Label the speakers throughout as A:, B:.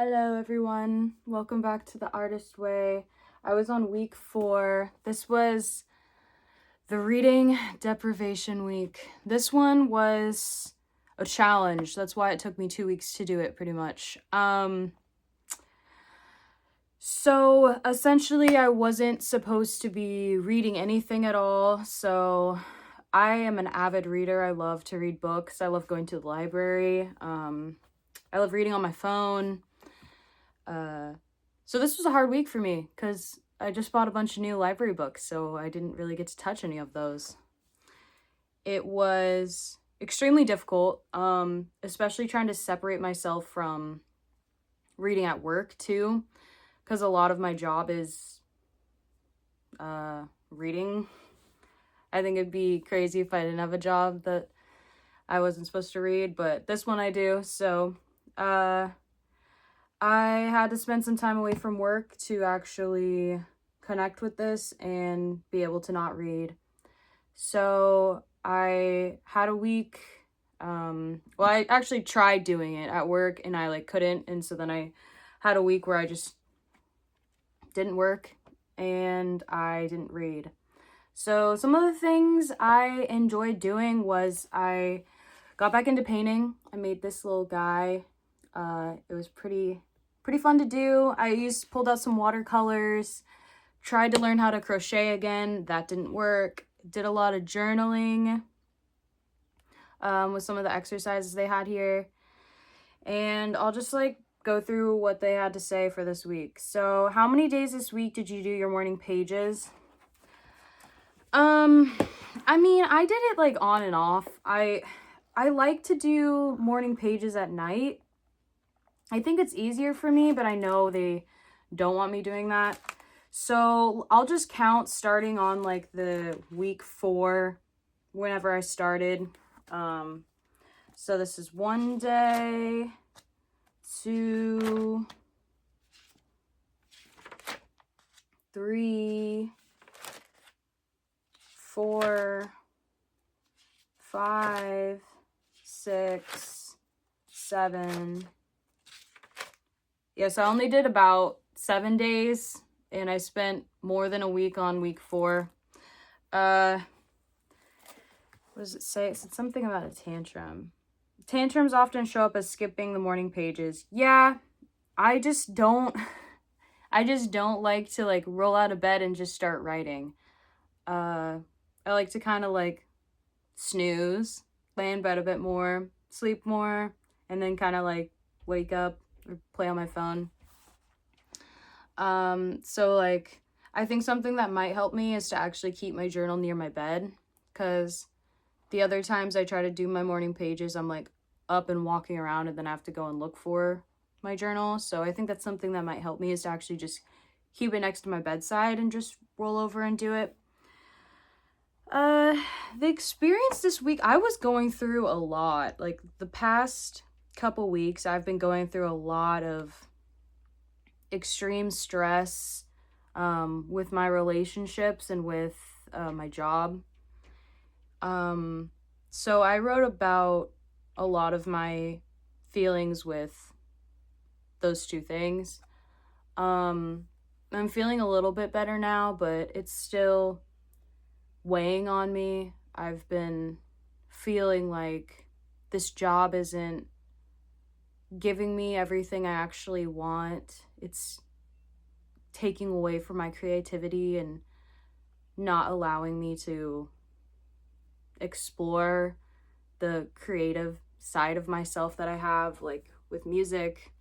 A: Hello everyone, welcome back to The Artist Way. I was on week 4. This was the reading deprivation week. This one was a challenge. That's why it took me 2 weeks to do it pretty much. So essentially I wasn't supposed to be reading anything at all. So I am an avid reader. I love to read books. I love going to the library. I love reading on my phone. So this was a hard week for me because I just bought a bunch of new library books, so I didn't really get to touch any of those. It was extremely difficult, especially trying to separate myself from reading at work too, because a lot of my job is reading. I think it'd be crazy if I didn't have a job that I wasn't supposed to read, but this one I do, so I had to spend some time away from work to actually connect with this and be able to not read. So I had a week, I actually tried doing it at work and I couldn't. And so then I had a week where I just didn't work and I didn't read. So some of the things I enjoyed doing was I got back into painting. I made this little guy. It was pretty fun to do. I pulled out some watercolors, tried to learn how to crochet again. That didn't work. Did a lot of journaling with some of the exercises they had here. And I'll just go through what they had to say for this week. So how many days this week did you do your morning pages? I did it on and off. I like to do morning pages at night. I think it's easier for me, but I know they don't want me doing that. So I'll just count starting on the week 4, whenever I started. So this is 1 day, 2, 3, 4, 5, 6, 7. Yes, I only did about 7 days, and I spent more than a week on week 4. What does it say? It said something about a tantrum. Tantrums often show up as skipping the morning pages. Yeah, I just don't like to roll out of bed and just start writing. I like to kind of snooze, lay in bed a bit more, sleep more, and then kind of wake up or play on my phone. So I think something that might help me is to actually keep my journal near my bed, because the other times I try to do my morning pages, I'm up and walking around and then I have to go and look for my journal. So I think that's something that might help me, is to actually just keep it next to my bedside and just roll over and do it. The experience this week, I was going through a lot. The past couple weeks, I've been going through a lot of extreme stress with my relationships and with my job. So I wrote about a lot of my feelings with those two things. I'm feeling a little bit better now, but it's still weighing on me. I've been feeling like this job isn't giving me everything I actually want. It's taking away from my creativity and not allowing me to explore the creative side of myself that I have, with music.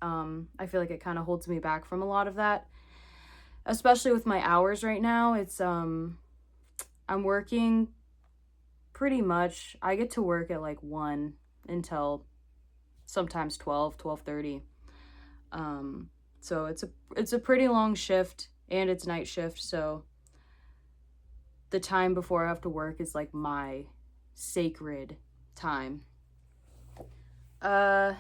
A: I feel like it kind of holds me back from a lot of that, especially with my hours right now. It's I'm working pretty much, I get to work at 1 until sometimes 12:30. So it's a pretty long shift, and it's night shift, so the time before I have to work is my sacred time. And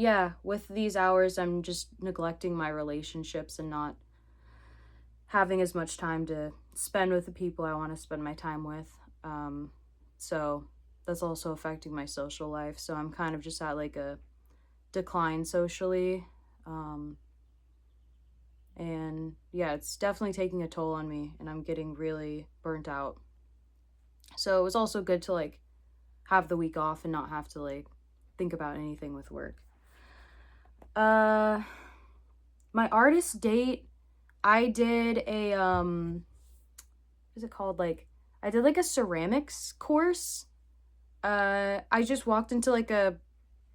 A: yeah, with these hours, I'm just neglecting my relationships and not having as much time to spend with the people I want to spend my time with. So that's also affecting my social life. So I'm kind of just at a decline socially. And yeah, it's definitely taking a toll on me, and I'm getting really burnt out. So it was also good to like have the week off and not have to like think about anything with work. My artist date, I did a what's it called? Like I did like a ceramics course. I just walked into like a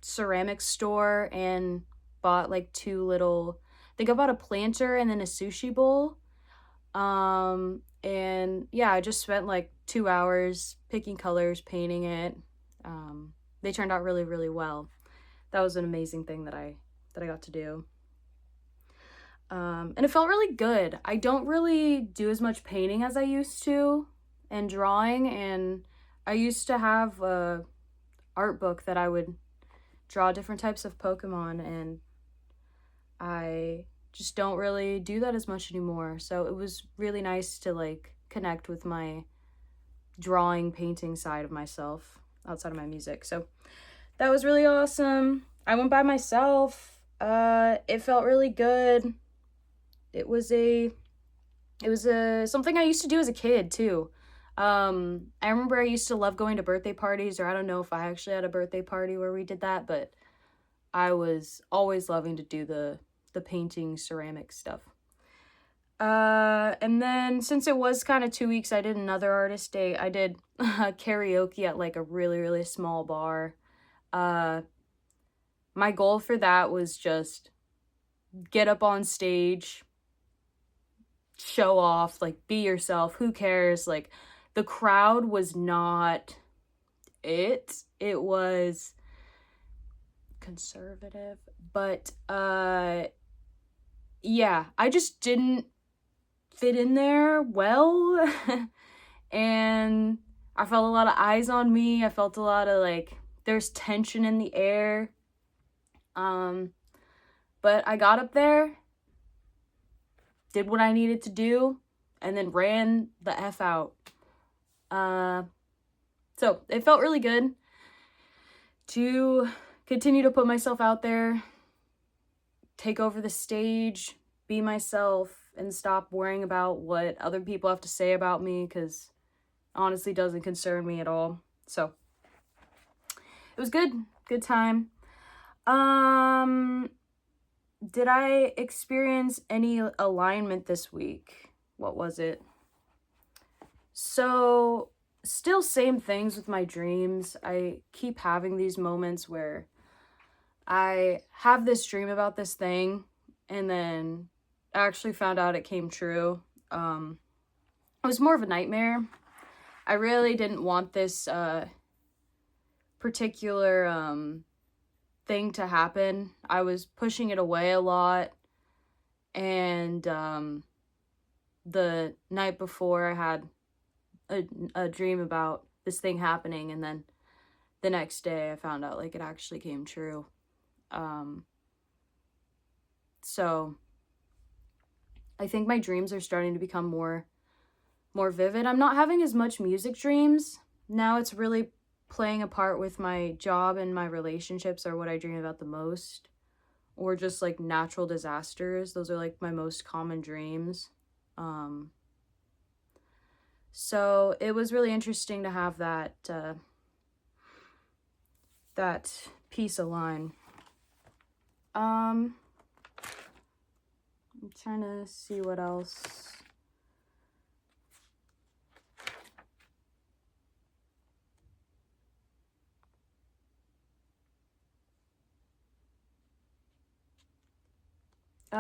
A: ceramics store and bought like two little, I think I bought a planter and then a sushi bowl. And yeah, I just spent like 2 hours picking colors, painting it. They turned out really, really well. That was an amazing thing that I got to do. And it felt really good. I don't really do as much painting as I used to and drawing, and I used to have a art book that I would draw different types of Pokemon, and I just don't really do that as much anymore. So it was really nice to like connect with my drawing, painting side of myself outside of my music. So that was really awesome. I went by myself. It felt really good. It was a something I used to do as a kid too. I remember I used to love going to birthday parties, or I don't know if I actually had a birthday party where we did that, but I was always loving to do the painting ceramic stuff. And then since it was kind of 2 weeks, I did another artist date. I did karaoke at like a really, really small bar. My goal for that was just get up on stage, show off, like be yourself. Who cares? Like the crowd was not it. It was conservative, but yeah, I just didn't fit in there well. And I felt a lot of eyes on me. I felt a lot of like there's tension in the air. But I got up there, did what I needed to do, and then ran the F out. So it felt really good to continue to put myself out there, take over the stage, be myself, and stop worrying about what other people have to say about me, because honestly doesn't concern me at all. So it was good time. Did I experience any alignment this week? What was it? So still same things with my dreams. I keep having these moments where I have this dream about this thing, and then I actually found out it came true. It was more of a nightmare. I really didn't want this particular thing to happen. I was pushing it away a lot, and the night before I had a dream about this thing happening, and then the next day I found out like it actually came true. So I think my dreams are starting to become more vivid. I'm not having as much music dreams. Now it's really playing a part with my job, and my relationships are what I dream about the most. Or just like natural disasters. Those are like my most common dreams. So it was really interesting to have that piece align. I'm trying to see what else.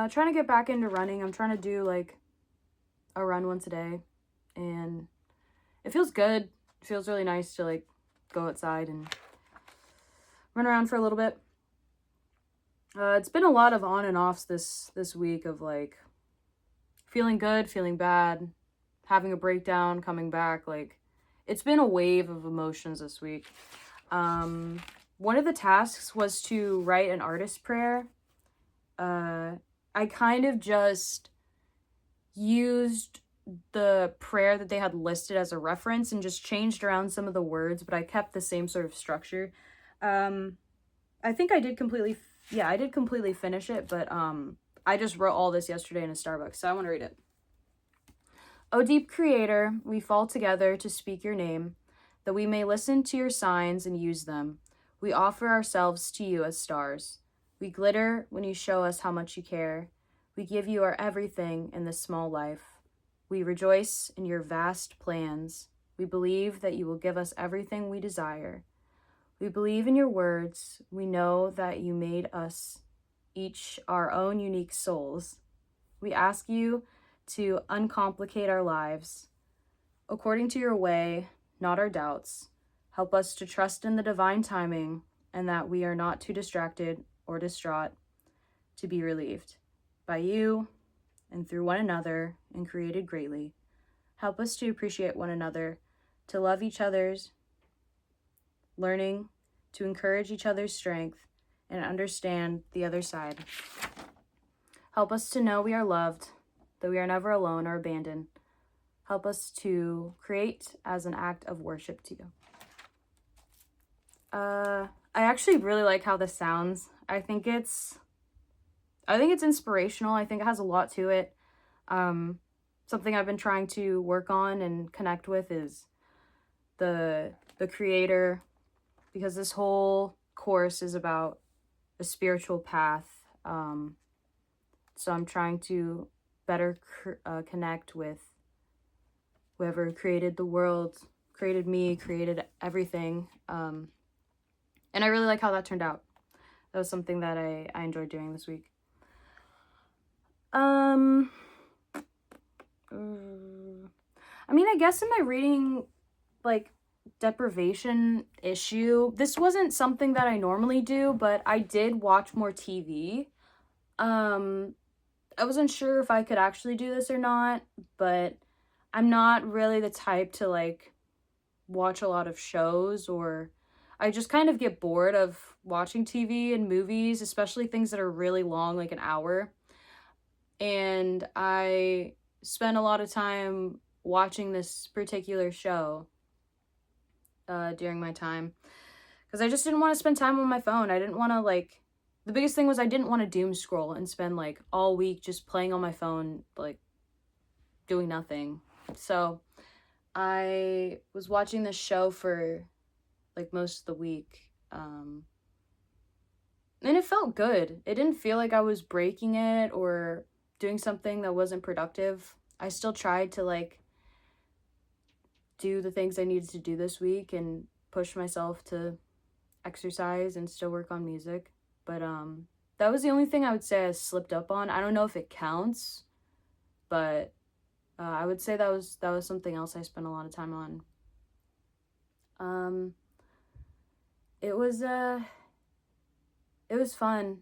A: Trying to get back into running. I'm trying to do like a run once a day, and it feels good. It feels really nice to like go outside and run around for a little bit. It's been a lot of on and offs this week of like feeling good, feeling bad, having a breakdown, coming back. Like it's been a wave of emotions this week. One of the tasks was to write an artist prayer. I kind of just used the prayer that they had listed as a reference and just changed around some of the words, but I kept the same sort of structure. I I think I did completely, yeah, I did completely finish it, but I just wrote all this yesterday in a Starbucks, so I want to read it. O deep Creator, we fall together to speak your name, that we may listen to your signs and use them. We offer ourselves to you as stars. We glitter when you show us how much you care. We give you our everything in this small life. We rejoice in your vast plans. We believe that you will give us everything we desire. We believe in your words. We know that you made us each our own unique souls. We ask you to uncomplicate our lives according to your way, not our doubts. Help us to trust in the divine timing and that we are not too distracted or distraught to be relieved by you and through one another and created greatly. Help us to appreciate one another, to love each other's learning, to encourage each other's strength, and understand the other side. Help us to know we are loved, that we are never alone or abandoned. Help us to create as an act of worship to you. I actually really like how this sounds. I think it's inspirational. I think it has a lot to it. Something I've been trying to work on and connect with is the creator, because this whole course is about a spiritual path. So I'm trying to better connect with whoever created the world, created me, created everything. And I really like how that turned out. That was something that I enjoyed doing this week. I mean, I guess in my reading, like, deprivation issue, this wasn't something that I normally do, but I did watch more TV. I wasn't sure if I could actually do this or not, but I'm not really the type to, like, watch a lot of shows, or I just kind of get bored of watching TV and movies, especially things that are really long, like an hour. And I spent a lot of time watching this particular show during my time, because I just didn't want to spend time on my phone. I didn't want to, like, the biggest thing was I didn't want to doom scroll and spend, like, all week just playing on my phone, like, doing nothing. So I was watching this show for, like, most of the week. And it felt good. It didn't feel like I was breaking it or doing something that wasn't productive. I still tried to, like, do the things I needed to do this week and push myself to exercise and still work on music. But that was the only thing I would say I slipped up on. I don't know if it counts, but I would say that was something else I spent a lot of time on. It was fun.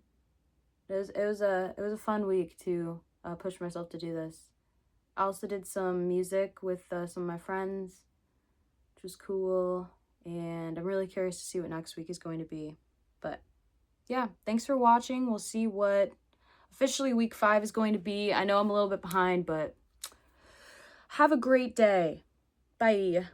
A: It was a fun week to push myself to do this. I also did some music with some of my friends, which was cool, and I'm really curious to see what next week is going to be. But yeah, thanks for watching. We'll see what officially week 5 is going to be. I know I'm a little bit behind, but have a great day. Bye.